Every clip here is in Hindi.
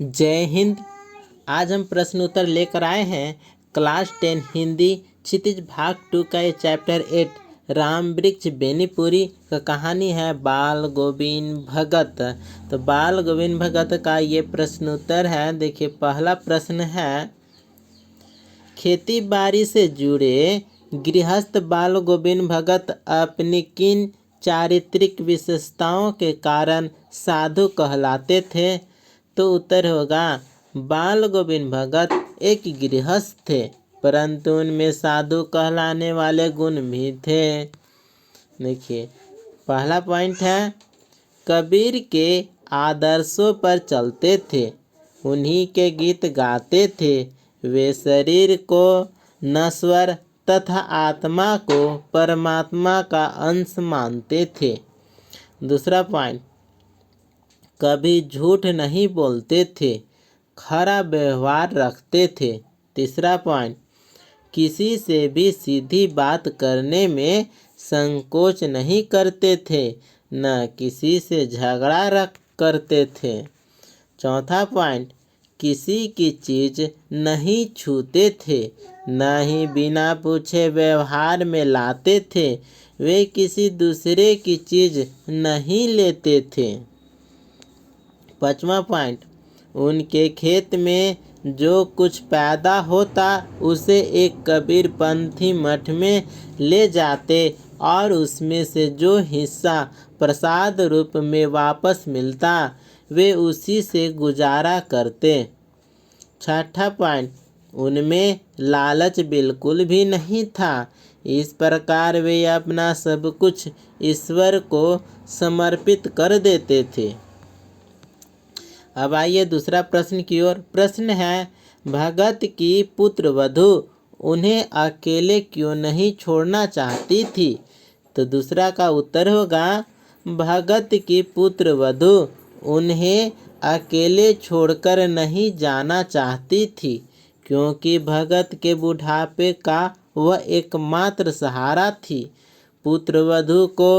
जय हिंद। आज हम प्रश्न उत्तर लेकर आए हैं क्लास 10 हिंदी क्षितिज भाग 2 का ये चैप्टर 8 राम वृक्ष बेनीपुरी का कहानी है बाल गोविंद भगत। तो बाल गोविंद भगत का ये प्रश्न उत्तर है। देखिए, पहला प्रश्न है, खेती बाड़ी से जुड़े गृहस्थ बाल गोविंद भगत अपनी किन चारित्रिक विशेषताओं के कारण साधु कहलाते थे? तो उत्तर होगा, बाल गोविंद भगत एक गृहस्थ थे, परंतु उनमें साधु कहलाने वाले गुण भी थे। देखिए, पहला पॉइंट है, कबीर के आदर्शों पर चलते थे, उन्हीं के गीत गाते थे, वे शरीर को नश्वर तथा आत्मा को परमात्मा का अंश मानते थे। दूसरा पॉइंट, कभी झूठ नहीं बोलते थे, खरा व्यवहार रखते थे। तीसरा पॉइंट, किसी से भी सीधी बात करने में संकोच नहीं करते थे, न किसी से झगड़ा करते थे। चौथा पॉइंट, किसी की चीज़ नहीं छूते थे, न ही बिना पूछे व्यवहार में लाते थे, वे किसी दूसरे की चीज़ नहीं लेते थे। पांचवा पॉइंट, उनके खेत में जो कुछ पैदा होता उसे एक कबीर पंथी मठ में ले जाते और उसमें से जो हिस्सा प्रसाद रूप में वापस मिलता वे उसी से गुजारा करते। छठा पॉइंट, उनमें लालच बिल्कुल भी नहीं था, इस प्रकार वे अपना सब कुछ ईश्वर को समर्पित कर देते थे। अब आइए दूसरा प्रश्न की ओर। प्रश्न है, भगत की पुत्र वधू उन्हें अकेले क्यों नहीं छोड़ना चाहती थी? तो दूसरा का उत्तर होगा, भगत की पुत्र वधू उन्हें अकेले छोड़कर नहीं जाना चाहती थी, क्योंकि भगत के बुढ़ापे का वह एकमात्र सहारा थी। पुत्र वधू को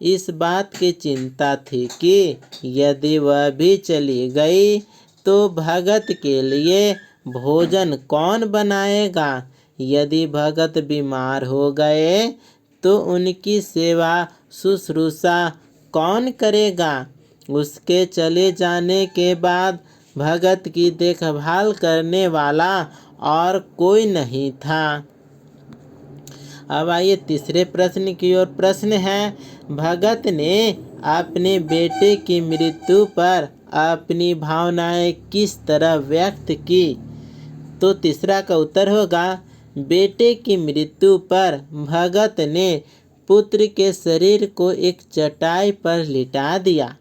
इस बात की चिंता थी कि यदि वह भी चली गई तो भगत के लिए भोजन कौन बनाएगा? यदि भगत बीमार हो गए तो उनकी सेवा शुश्रूषा कौन करेगा? उसके चले जाने के बाद भगत की देखभाल करने वाला और कोई नहीं था। अब आइए तीसरे प्रश्न की ओर। प्रश्न है, भगत ने अपने बेटे की मृत्यु पर अपनी भावनाएं किस तरह व्यक्त की? तो तीसरा का उत्तर होगा, बेटे की मृत्यु पर भगत ने पुत्र के शरीर को एक चटाई पर लिटा दिया,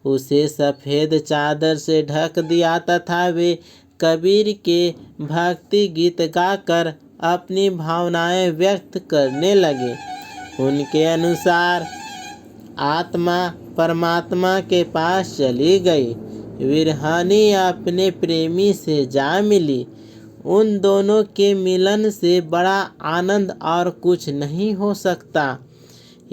उसे सफ़ेद चादर से ढक दिया तथा वे कबीर के भक्ति गीत गाकर अपनी भावनाएं व्यक्त करने लगे। उनके अनुसार आत्मा परमात्मा के पास चली गई, विरहानी अपने प्रेमी से जा मिली, उन दोनों के मिलन से बड़ा आनंद और कुछ नहीं हो सकता।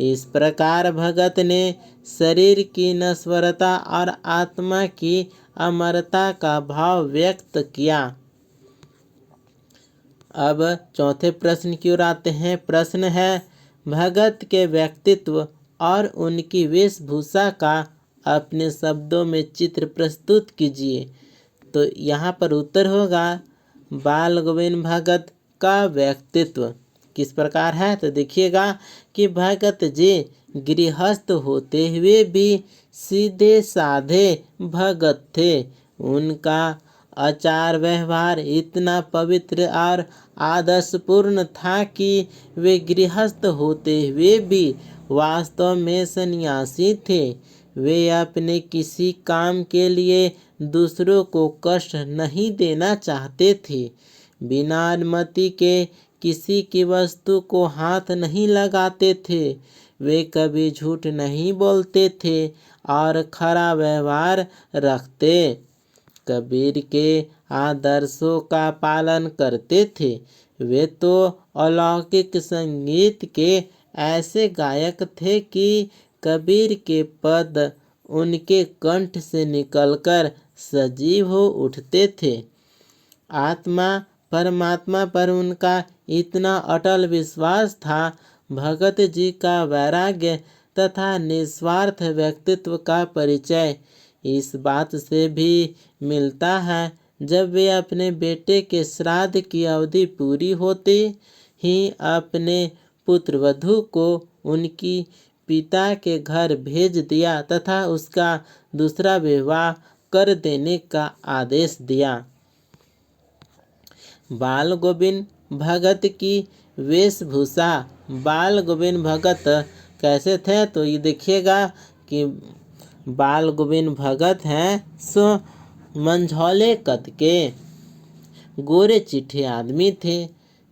इस प्रकार भगत ने शरीर की नश्वरता और आत्मा की अमरता का भाव व्यक्त किया। अब चौथे प्रश्न की ओर आते हैं। प्रश्न है, भगत के व्यक्तित्व और उनकी वेशभूषा का अपने शब्दों में चित्र प्रस्तुत कीजिए। तो यहाँ पर उत्तर होगा, बाल गोविंद भगत का व्यक्तित्व किस प्रकार है? तो देखिएगा कि भगत जी गृहस्थ होते हुए भी सीधे साधे भगत थे। उनका आचार व्यवहार इतना पवित्र और आदर्शपूर्ण था कि वे गृहस्थ होते हुए भी वास्तव में सन्यासी थे। वे अपने किसी काम के लिए दूसरों को कष्ट नहीं देना चाहते थे, बिना अनुमति के किसी की वस्तु को हाथ नहीं लगाते थे, वे कभी झूठ नहीं बोलते थे और खरा व्यवहार रखते, कबीर के आदर्शों का पालन करते थे। वे तो अलौकिक संगीत के ऐसे गायक थे कि कबीर के पद उनके कंठ से निकलकर सजीव हो उठते थे। आत्मा परमात्मा पर उनका इतना अटल विश्वास था। भगत जी का वैराग्य तथा निस्वार्थ व्यक्तित्व का परिचय इस बात से भी मिलता है, जब वे अपने बेटे के श्राद्ध की अवधि पूरी होते ही अपने पुत्रवधू को उनकी पिता के घर भेज दिया तथा उसका दूसरा विवाह कर देने का आदेश दिया। बाल गोविंद भगत की वेशभूषा। बाल गोविंद भगत कैसे थे, तो ये देखिएगा कि बाल गोविंद भगत हैं सो मंझौले कद के, गोरे चिट्ठे आदमी थे।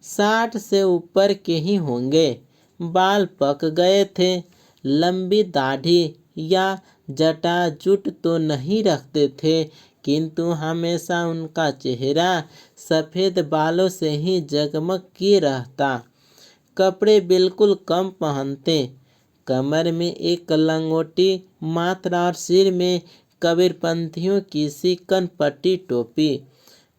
60 से ऊपर के ही होंगे। बाल पक गए थे। लंबी दाढ़ी या जटाजूट तो नहीं रखते थे, किंतु हमेशा उनका चेहरा सफ़ेद बालों से ही जगमग किए रहता। कपड़े बिल्कुल कम पहनते। कमर में एक लंगोटी मात्र और सिर में कबीरपंथियों की चिकन पट्टी टोपी।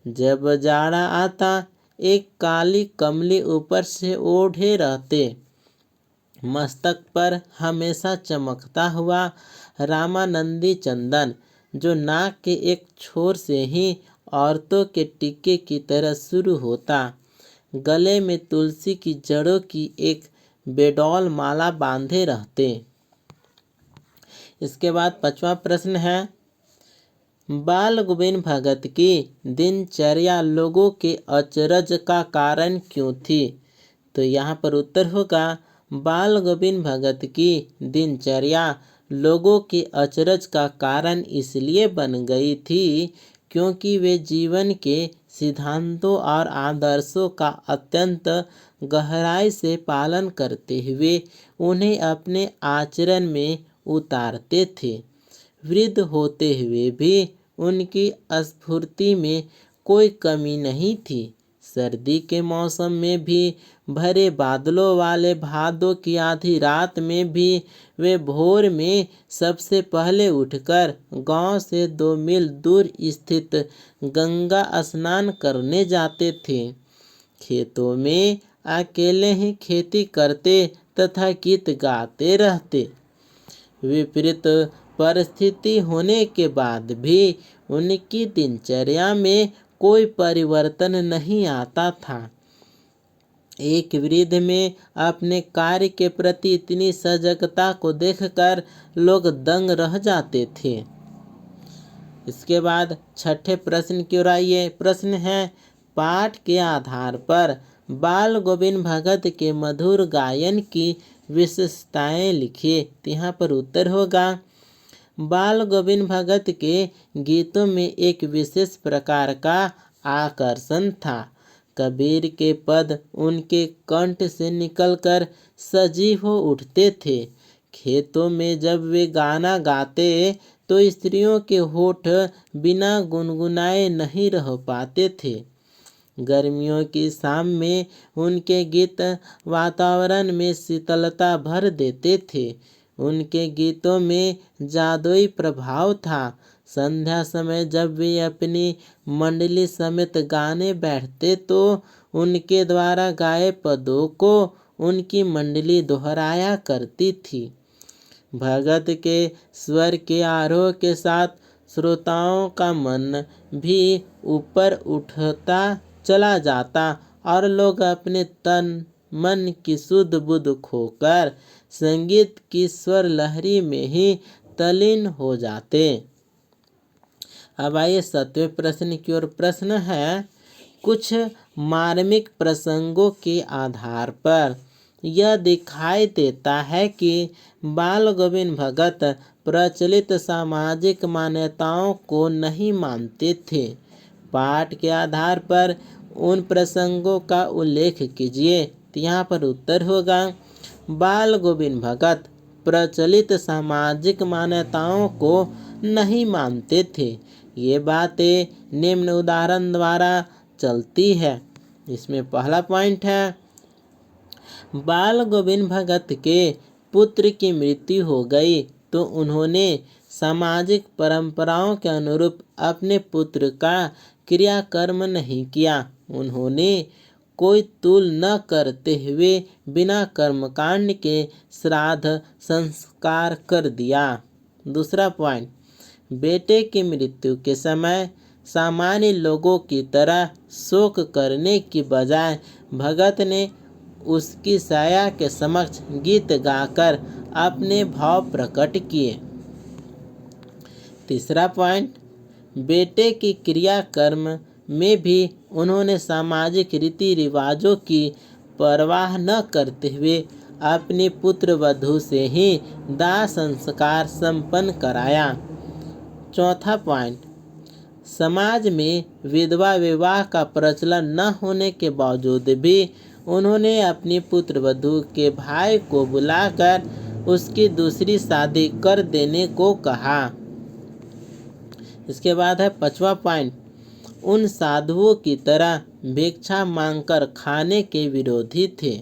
जब जाड़ा आता एक काली कमली ऊपर से ओढ़े रहते। मस्तक पर हमेशा चमकता हुआ रामानंदी चंदन, जो नाक के एक छोर से ही औरतों के टीके की तरह शुरू होता। गले में तुलसी की जड़ों की एक बेडौल माला बांधे रहते। इसके बाद 5वां प्रश्न है, बाल गोविंद भगत की दिनचर्या लोगों के अचरज का कारण क्यों थी? तो यहाँ पर उत्तर होगा, बाल गोविंद भगत की दिनचर्या लोगों के अचरज का कारण इसलिए बन गई थी क्योंकि वे जीवन के सिद्धांतों और आदर्शों का अत्यंत गहराई से पालन करते हुए उन्हें अपने आचरण में उतारते थे। वृद्ध होते हुए भी उनकी स्फूर्ति में कोई कमी नहीं थी। सर्दी के मौसम में भी, भरे बादलों वाले भादों की आधी रात में भी वे भोर में सबसे पहले उठकर गांव से 2 मील दूर स्थित गंगा स्नान करने जाते थे। खेतों में अकेले ही खेती करते तथा गीत गाते रहते। विपरीत परिस्थिति होने के बाद भी उनकी दिनचर्या में कोई परिवर्तन नहीं आता था। एक वृद्ध में अपने कार्य के प्रति इतनी सजगता को देखकर लोग दंग रह जाते थे। इसके बाद 6ठे प्रश्न की ओर आइए। प्रश्न है, पाठ के आधार पर बाल गोविंद भगत के मधुर गायन की विशेषताएं लिखिए। तो यहाँ पर उत्तर होगा, बाल गोविंद भगत के गीतों में एक विशेष प्रकार का आकर्षण था। कबीर के पद उनके कंठ से निकलकर सजीव हो उठते थे। खेतों में जब वे गाना गाते तो स्त्रियों के होठ बिना गुनगुनाए नहीं रह पाते थे। गर्मियों की शाम में उनके गीत वातावरण में शीतलता भर देते थे। उनके गीतों में जादुई प्रभाव था। संध्या समय जब वे अपनी मंडली समेत गाने बैठते तो उनके द्वारा गाए पदों को उनकी मंडली दोहराया करती थी। भगत के स्वर के आरोह के साथ श्रोताओं का मन भी ऊपर उठता चला जाता और लोग अपने तन मन की शुद्ध बुद्ध खोकर संगीत की स्वर लहरी में ही तल्लीन हो जाते। अब आइए 7वें प्रश्न की ओर। प्रश्न है, कुछ मार्मिक प्रसंगों के आधार पर यह दिखाई देता है कि बाल गोविंद भगत प्रचलित सामाजिक मान्यताओं को नहीं मानते थे। पाठ के आधार पर उन प्रसंगों का उल्लेख कीजिए। तो यहाँ पर उत्तर होगा, बाल गोविंद भगत प्रचलित सामाजिक मान्यताओं को नहीं मानते थे। ये बातें निम्न उदाहरण द्वारा चलती है। इसमें पहला पॉइंट है, बाल गोविंद भगत के पुत्र की मृत्यु हो गई तो उन्होंने सामाजिक परंपराओं के अनुरूप अपने पुत्र का क्रियाकर्म नहीं किया। उन्होंने कोई तूल न करते हुए बिना कर्मकांड के श्राद्ध संस्कार कर दिया। दूसरा पॉइंट, बेटे की मृत्यु के समय सामान्य लोगों की तरह शोक करने की बजाय भगत ने उसकी साया के समक्ष गीत गाकर अपने भाव प्रकट किए। तीसरा पॉइंट, बेटे की क्रियाकर्म में भी उन्होंने सामाजिक रीति रिवाजों की परवाह न करते हुए अपनी पुत्र वधू से ही दाह संस्कार संपन्न कराया। चौथा पॉइंट, समाज में विधवा विवाह का प्रचलन न होने के बावजूद भी उन्होंने अपनी पुत्र वधू के भाई को बुलाकर उसकी दूसरी शादी कर देने को कहा। इसके बाद है पांचवा पॉइंट, उन साधुओं की तरह भिक्षा मांगकर खाने के विरोधी थे।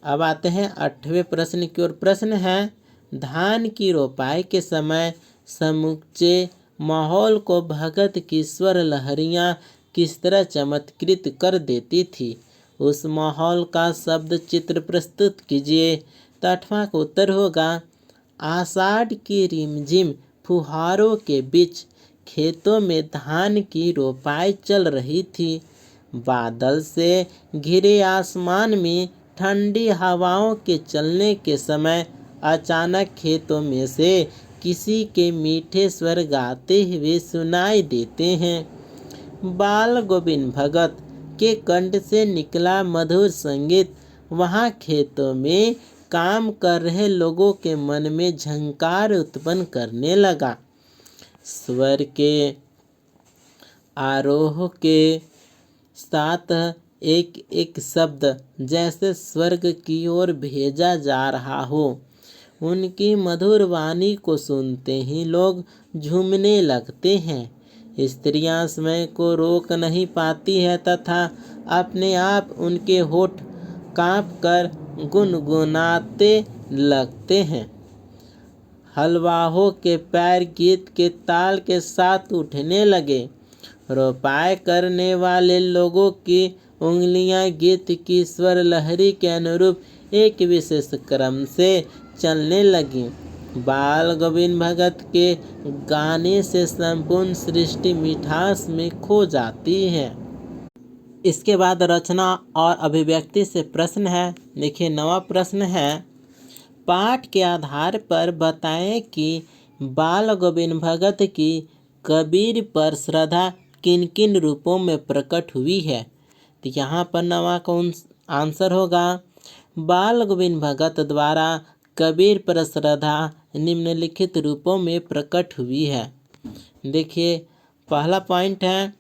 अब आते हैं 8वें प्रश्न की ओर। प्रश्न है, धान की रोपाई के समय समूचे माहौल को भगत की स्वर लहरियाँ किस तरह चमत्कृत कर देती थी? उस माहौल का शब्द चित्र प्रस्तुत कीजिए। तो 8वां का उत्तर होगा, आषाढ़ की रिमझिम फुहारों के बीच खेतों में धान की रोपाई चल रही थी। बादल से घिरे आसमान में ठंडी हवाओं के चलने के समय अचानक खेतों में से किसी के मीठे स्वर गाते हुए सुनाई देते हैं। बाल गोविंद भगत के कंठ से निकला मधुर संगीत वहाँ खेतों में काम कर रहे लोगों के मन में झंकार उत्पन्न करने लगा। स्वर के आरोह के साथ एक एक शब्द जैसे स्वर्ग की ओर भेजा जा रहा हो। उनकी मधुर वाणी को सुनते ही लोग झूमने लगते हैं। स्त्रियां समय को रोक नहीं पाती है तथा अपने आप उनके होठ कांप कर गुनगुनाते लगते हैं। हलवाहों के पैर गीत के ताल के साथ उठने लगे। रोपाई करने वाले लोगों की उंगलियां गीत की स्वर लहरी के अनुरूप एक विशेष क्रम से चलने लगी। बाल गोविंद भगत के गाने से संपूर्ण सृष्टि मिठास में खो जाती है। इसके बाद रचना और अभिव्यक्ति से प्रश्न है। देखिए 9वां प्रश्न है, पाठ के आधार पर बताएं कि बाल गोविंद भगत की कबीर पर श्रद्धा किन किन रूपों में प्रकट हुई है। तो यहाँ पर 9वां कौन आंसर होगा, बाल गोविंद भगत द्वारा कबीर पर श्रद्धा निम्नलिखित रूपों में प्रकट हुई है। देखिए पहला पॉइंट है,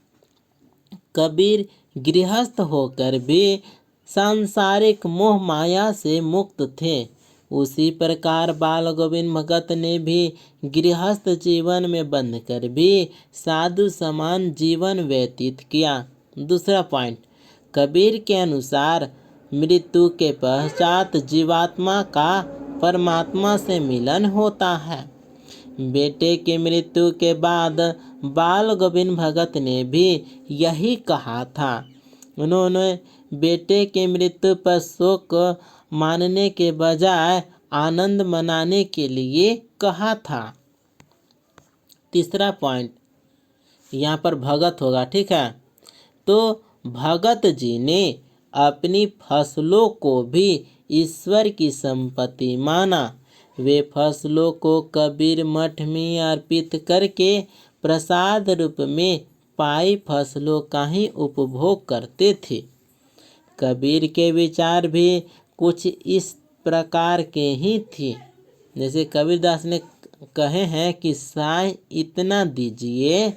कबीर गृहस्थ होकर भी सांसारिक मोह माया से मुक्त थे। उसी प्रकार बाल गोविंद भगत ने भी गृहस्थ जीवन में बंध कर भी साधु समान जीवन व्यतीत किया। दूसरा पॉइंट, कबीर के अनुसार मृत्यु के पश्चात जीवात्मा का परमात्मा से मिलन होता है। बेटे की मृत्यु के बाद बाल गोविंद भगत ने भी यही कहा था। उन्होंने बेटे की मृत्यु पर शोक मानने के बजाय आनंद मनाने के लिए कहा था। तीसरा पॉइंट, यहाँ पर भगत होगा, ठीक है। तो भगत जी ने अपनी फसलों को भी ईश्वर की संपत्ति माना। वे फसलों को कबीर मठ में अर्पित करके प्रसाद रूप में पाई फसलों का ही उपभोग करते थे। कबीर के विचार भी कुछ इस प्रकार के ही थे। जैसे कबीरदास ने कहे हैं कि साईं इतना दीजिए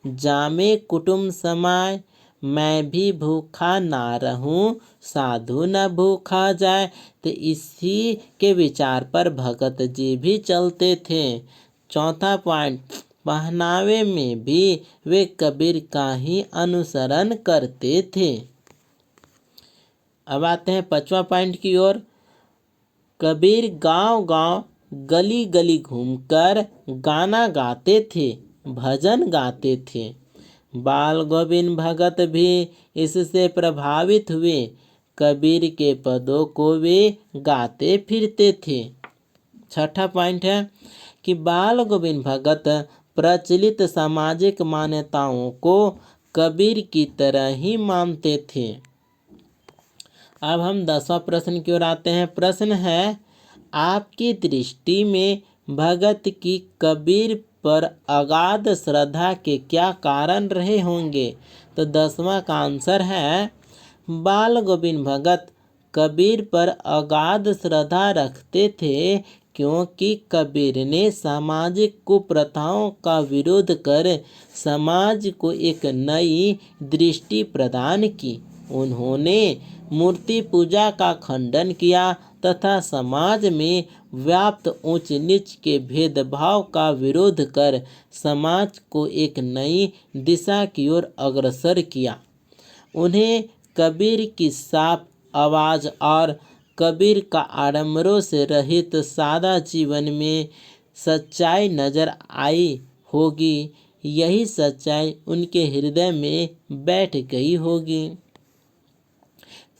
जामे कुटुंब समाय, मैं भी भूखा ना रहूं साधु न भूखा जाए। तो इसी के विचार पर भगत जी भी चलते थे। चौथा पॉइंट, पहनावे में भी वे कबीर का ही अनुसरण करते थे। अब आते हैं 5वां पॉइंट की ओर। कबीर गांव-गांव गली गली घूमकर गाना गाते थे, भजन गाते थे। बाल गोविंद भगत भी इससे प्रभावित हुए। कबीर के पदों को वे गाते फिरते थे। छठा पॉइंट है कि बाल गोविंद भगत प्रचलित सामाजिक मान्यताओं को कबीर की तरह ही मानते थे। अब हम 10वां प्रश्न की ओर आते हैं। प्रश्न है, आपकी दृष्टि में भगत की कबीर पर अगाध श्रद्धा के क्या कारण रहे होंगे? तो 10वां का आंसर है, बाल गोविंद भगत कबीर पर अगाध श्रद्धा रखते थे क्योंकि कबीर ने सामाजिक कुप्रथाओं का विरोध कर समाज को एक नई दृष्टि प्रदान की। उन्होंने मूर्ति पूजा का खंडन किया तथा समाज में व्याप्त ऊंच नीच के भेदभाव का विरोध कर समाज को एक नई दिशा की ओर अग्रसर किया। उन्हें कबीर की साफ आवाज़ और कबीर का आडंबरों से रहित सादा जीवन में सच्चाई नजर आई होगी। यही सच्चाई उनके हृदय में बैठ गई होगी।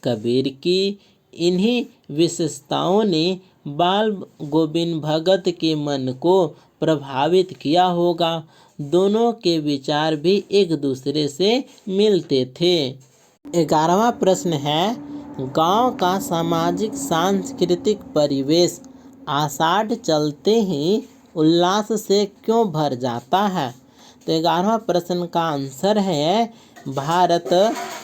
कबीर की इन्हीं विशेषताओं ने बाल गोविंद भगत के मन को प्रभावित किया होगा। दोनों के विचार भी एक दूसरे से मिलते थे। 11वां प्रश्न है, गांव का सामाजिक सांस्कृतिक परिवेश आषाढ़ चलते ही उल्लास से क्यों भर जाता है? तो 11वां प्रश्न का आंसर है, भारत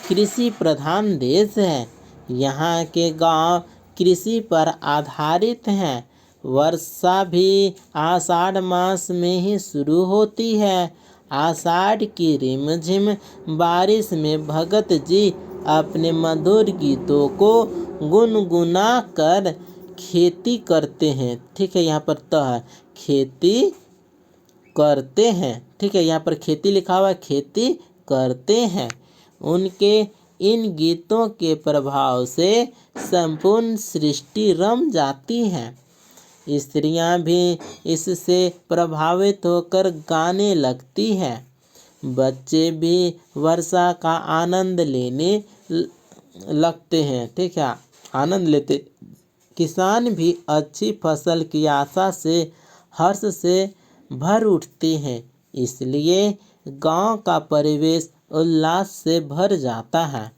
कृषि प्रधान देश है। यहाँ के गांव कृषि पर आधारित हैं। वर्षा भी आषाढ़ मास में ही शुरू होती है। आषाढ़ की रिमझिम बारिश में भगत जी अपने मधुर गीतों को गुनगुना कर खेती करते हैं। ठीक है, यहाँ पर तो है खेती करते हैं। ठीक है, यहाँ पर खेती लिखा हुआ है, खेती करते हैं। उनके इन गीतों के प्रभाव से संपूर्ण सृष्टि रम जाती है। स्त्रियां भी इससे प्रभावित होकर गाने लगती हैं। बच्चे भी वर्षा का आनंद लेने लगते हैं। ठीक है, आनंद लेते। किसान भी अच्छी फसल की आशा से हर्ष से भर उठते हैं। इसलिए गांव का परिवेश उल्लास से भर जाता है।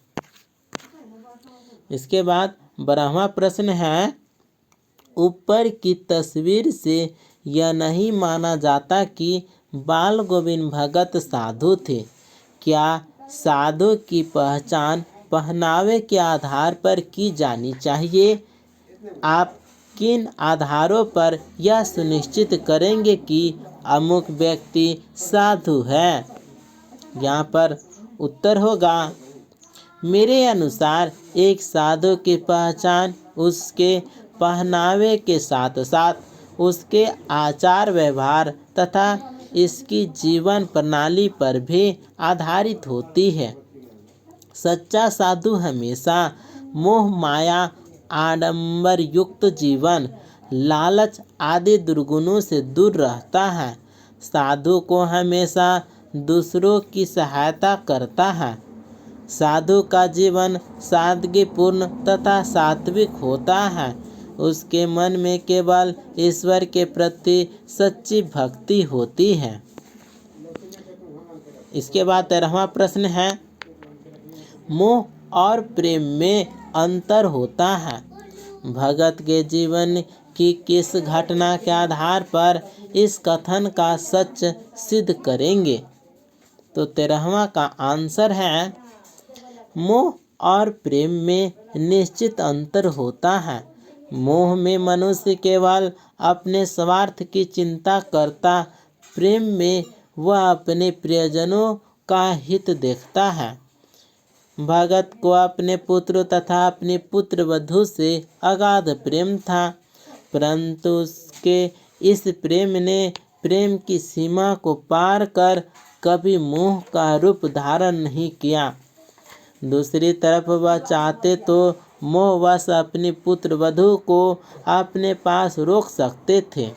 इसके बाद 12वां प्रश्न है, ऊपर की तस्वीर से यह नहीं माना जाता कि बाल गोविंद भगत साधु थे। क्या साधु की पहचान पहनावे के आधार पर की जानी चाहिए? आप किन आधारों पर यह सुनिश्चित करेंगे कि अमुक व्यक्ति साधु है? यहाँ पर उत्तर होगा, मेरे अनुसार एक साधु की पहचान उसके पहनावे के साथ साथ उसके आचार व्यवहार तथा इसकी जीवन प्रणाली पर भी आधारित होती है। सच्चा साधु हमेशा मोह माया आडंबर युक्त जीवन लालच आदि दुर्गुणों से दूर रहता है। साधु को हमेशा दूसरों की सहायता करता है। साधु का जीवन सादगीपूर्ण तथा सात्विक होता है। उसके मन में केवल ईश्वर के प्रति सच्ची भक्ति होती है। इसके बाद 13वां प्रश्न है, मोह और प्रेम में अंतर होता है। भगत के जीवन की किस घटना के आधार पर इस कथन का सच सिद्ध करेंगे? तो 13वां का आंसर है, मोह और प्रेम में निश्चित अंतर होता है। मोह में मनुष्य केवल अपने स्वार्थ की चिंता करता, प्रेम में वह अपने प्रियजनों का हित देखता है। भगत को अपने पुत्र तथा अपनी पुत्र वधू से अगाध प्रेम था, परंतु उसके इस प्रेम ने प्रेम की सीमा को पार कर कभी मोह का रूप धारण नहीं किया। दूसरी तरफ वह चाहते तो मोहवश अपनी पुत्र वधू को अपने पास रोक सकते थे,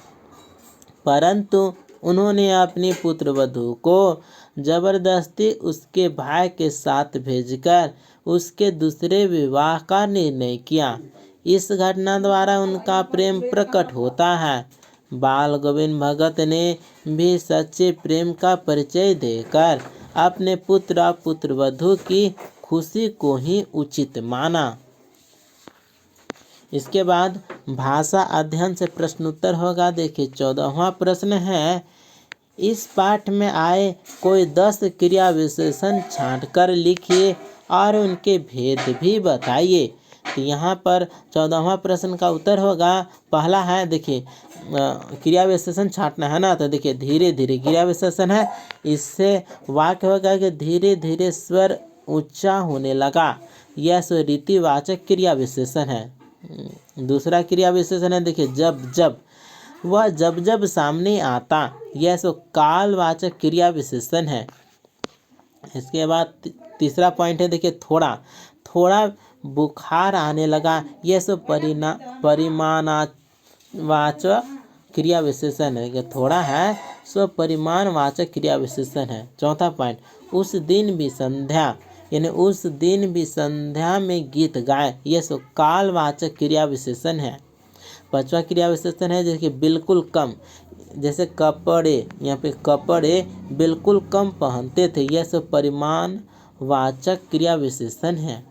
परंतु उन्होंने अपनी पुत्र वधू को जबरदस्ती उसके भाई के साथ भेजकर उसके दूसरे विवाह का निर्णय किया। इस घटना द्वारा उनका प्रेम प्रकट होता है। बाल गोविंद भगत ने भी सच्चे प्रेम का परिचय देकर अपने पुत्र और पुत्रवधू की खुशी को ही उचित माना। इसके बाद भाषा अध्ययन से प्रश्नोत्तर होगा। देखिए 14वां प्रश्न है, इस पाठ में आए कोई 10 क्रिया विशेषण छांटकर लिखिए और उनके भेद भी बताइए। तो यहाँ पर 14वां प्रश्न का उत्तर होगा, पहला है देखिए क्रिया विशेषण छांटना है ना, तो देखिए धीरे धीरे क्रिया विशेषण है, इससे वाक्य होगा कि धीरे धीरे स्वर ऊंचा होने लगा, यह स्वरीतिवाचक क्रिया विशेषण है। दूसरा क्रिया विशेषण है देखिए जब जब, वह जब जब सामने आता, यह कालवाचक क्रिया विशेषण है। इसके बाद तीसरा पॉइंट है देखिए थोड़ा थोड़ा बुखार आने लगा, यह परिमाणवाचक क्रिया विशेषण है। थोड़ा है परिमाणवाचक क्रिया विशेषण है। चौथा पॉइंट, उस दिन भी संध्या, यानी उस दिन भी संध्या में गीत गाए, यह कालवाचक क्रिया विशेषण है। पांचवा क्रिया विशेषण है देखिए बिल्कुल कम, जैसे कपड़े, यहाँ पे कपड़े बिल्कुल कम पहनते थे, यह परिमाणवाचक क्रिया विशेषण है।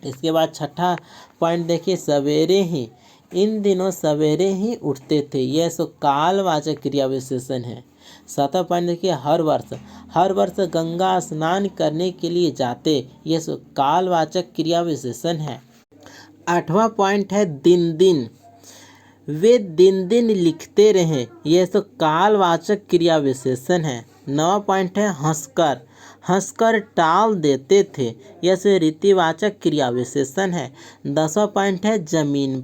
इसके बाद छठा पॉइंट देखिए सवेरे ही, इन दिनों सवेरे ही उठते थे, यह कालवाचक क्रिया विशेषण है। सातवां पॉइंट देखिए हर वर्ष गंगा स्नान करने के लिए जाते, यह कालवाचक क्रिया विशेषण है। आठवां पॉइंट है दिन दिन, वे दिन दिन लिखते रहे, यह कालवाचक क्रिया विशेषण है। नौवां पॉइंट है हंसकर टाल देते थे, यह रीतिवाचक क्रिया विशेषण है। 10वां पॉइंट है जमीन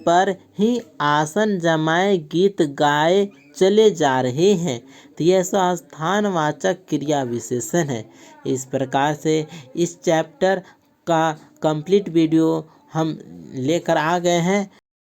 पर ही आसन जमाए गीत गाए चले जा रहे हैं, तो यह स्थानवाचक क्रिया विशेषण है। इस प्रकार से इस चैप्टर का कंप्लीट वीडियो हम लेकर आ गए हैं।